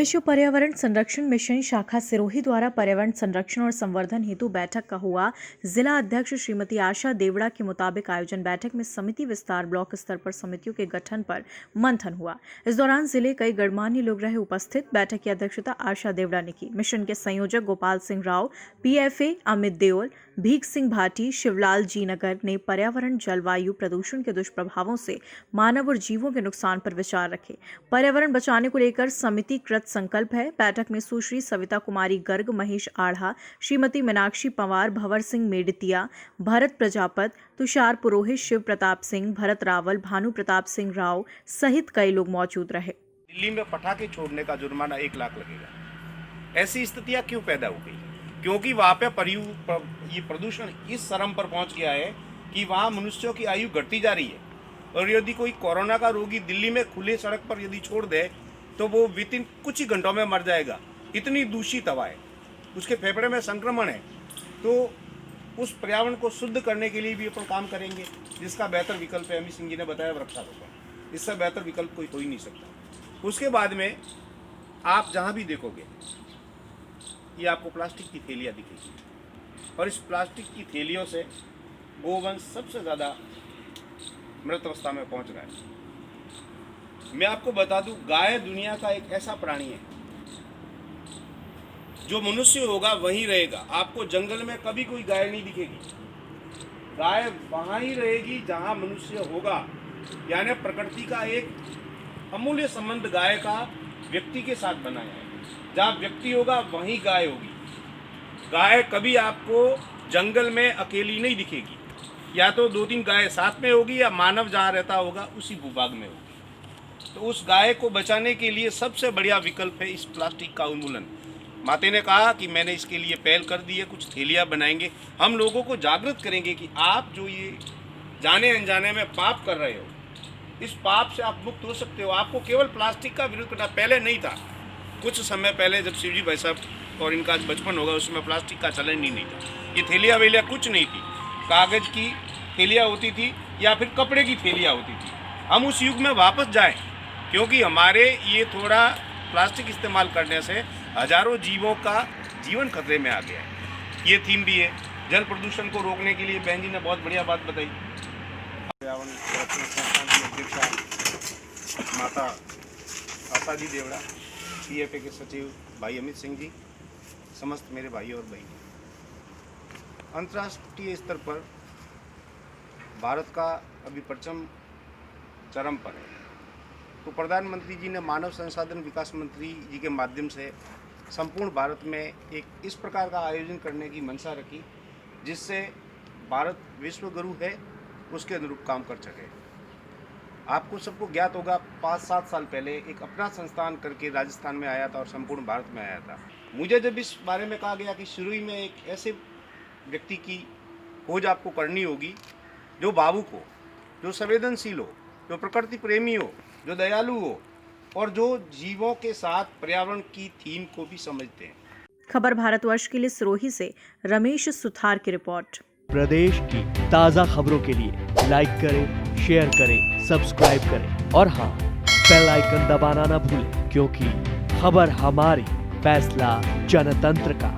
विश्व पर्यावरण संरक्षण मिशन शाखा सिरोही द्वारा पर्यावरण संरक्षण और संवर्धन हेतु बैठक का हुआ। जिला अध्यक्ष श्रीमती आशा देवड़ा के मुताबिक आयोजन बैठक में समिति विस्तार ब्लॉक स्तर पर समितियों के गठन पर मंथन हुआ। इस दौरान जिले कई गणमान्य लोग रहे उपस्थित। बैठक की अध्यक्षता आशा देवड़ा ने की। मिशन के संयोजक गोपाल सिंह राव, PFA अमित देओल, भीख सिंह भाटी, शिवलाल जी नगर ने पर्यावरण जलवायु प्रदूषण के दुष्प्रभावों से मानव और जीवों के नुकसान पर विचार रखे। पर्यावरण बचाने को लेकर समिति कृत संकल्प है। बैठक में सुश्री सविता कुमारी गर्ग, महेश आढ़ा, श्रीमती मीनाक्षी पंवार, भंवर सिंह मेड़तिया, भरत प्रजापत, तुषार पुरोहित, शिव प्रताप सिंह, भरत रावल, भानु प्रताप सिंह राव सहित कई लोग मौजूद रहे। दिल्ली में पटाखे छोड़ने का जुर्माना 1 लाख लगेगा। ऐसी स्थितियां क्यों पैदा हो गई? क्योंकि वहाँ पे ये प्रदूषण इस चरम पर पहुंच गया है कि वहाँ मनुष्यों की आयु घटती जा रही है। और यदि कोई कोरोना का रोगी दिल्ली में खुले सड़क पर यदि छोड़ दे तो वो विदिन कुछ ही घंटों में मर जाएगा। इतनी दूषित हवा है, उसके फेफड़े में संक्रमण है। तो उस पर्यावरण को शुद्ध करने के लिए भी अपन काम करेंगे, जिसका बेहतर विकल्प है, अमित सिंह जी ने बताया, वृक्षारोपण। इससे बेहतर विकल्प कोई हो ही नहीं सकता। उसके बाद में आप जहाँ भी देखोगे ये आपको प्लास्टिक की थैलियाँ दिखेगी, और इस प्लास्टिक की थैलियों से गोवंश सबसे ज़्यादा मृत अवस्था में पहुंच रहा है। मैं आपको बता दूं, गाय दुनिया का एक ऐसा प्राणी है जो मनुष्य होगा वहीं रहेगा। आपको जंगल में कभी कोई गाय नहीं दिखेगी। गाय वहां ही रहेगी जहां मनुष्य होगा। यानी प्रकृति का एक अमूल्य संबंध गाय का व्यक्ति के साथ बनाया है। जहाँ व्यक्ति होगा वहीं गाय होगी। गाय कभी आपको जंगल में अकेली नहीं दिखेगी, या तो 2-3 गाय साथ में होगी, या मानव जहाँ रहता होगा उसी भूभाग में होगी। तो उस गाय को बचाने के लिए सबसे बढ़िया विकल्प है इस प्लास्टिक का उन्मूलन। माते ने कहा कि मैंने इसके लिए पहल कर दी है, कुछ थैलियाँ बनाएंगे। हम लोगों को जागृत करेंगे कि आप जो ये जाने अनजाने में पाप कर रहे हो, इस पाप से आप मुक्त हो सकते हो। आपको केवल प्लास्टिक का विरोध करना, पहले नहीं था। कुछ समय पहले जब शिवजी भाई साहब और इनका बचपन होगा, उसमें प्लास्टिक का चलन ही नहीं था। ये थैलियाँ वैलियाँ कुछ नहीं थी, कागज़ की थैलियाँ होती थी या फिर कपड़े की थैलियाँ होती थी। हम उस युग में वापस जाएं, क्योंकि हमारे ये थोड़ा प्लास्टिक इस्तेमाल करने से हजारों जीवों का जीवन खतरे में आ गया है। ये थीम भी है। जल प्रदूषण को रोकने के लिए बहन जी ने बहुत बढ़िया बात बताई। पर्यावरण संरक्षण संस्थान की अध्यक्षा माता आशा जी देवड़ा, PFA के सचिव भाई अमित सिंह जी, समस्त मेरे भाई और बहन। अंतर्राष्ट्रीय स्तर पर भारत का अभी परचम चरम पर है। तो प्रधानमंत्री जी ने मानव संसाधन विकास मंत्री जी के माध्यम से संपूर्ण भारत में एक इस प्रकार का आयोजन करने की मंशा रखी, जिससे भारत विश्व गुरु है उसके अनुरूप काम कर सके। आपको सबको ज्ञात होगा, 5-7 साल पहले एक अपना संस्थान करके राजस्थान में आया था और संपूर्ण भारत में आया था। मुझे जब इस बारे में कहा गया कि शुरू में एक ऐसे व्यक्ति की खोज आपको करनी होगी जो भावुक हो, जो संवेदनशील हो, जो प्रकृति प्रेमी हो, जो दयालु हो, और जो जीवों के साथ पर्यावरण की थीम को भी समझते हैं। खबर भारतवर्ष के लिए सिरोही से रमेश सुथार की रिपोर्ट। प्रदेश की ताज़ा खबरों के लिए लाइक करें, शेयर करें, सब्सक्राइब करें और हाँ, बेल आइकन दबाना ना भूलें, क्योंकि खबर हमारी, फैसला जनतंत्र का।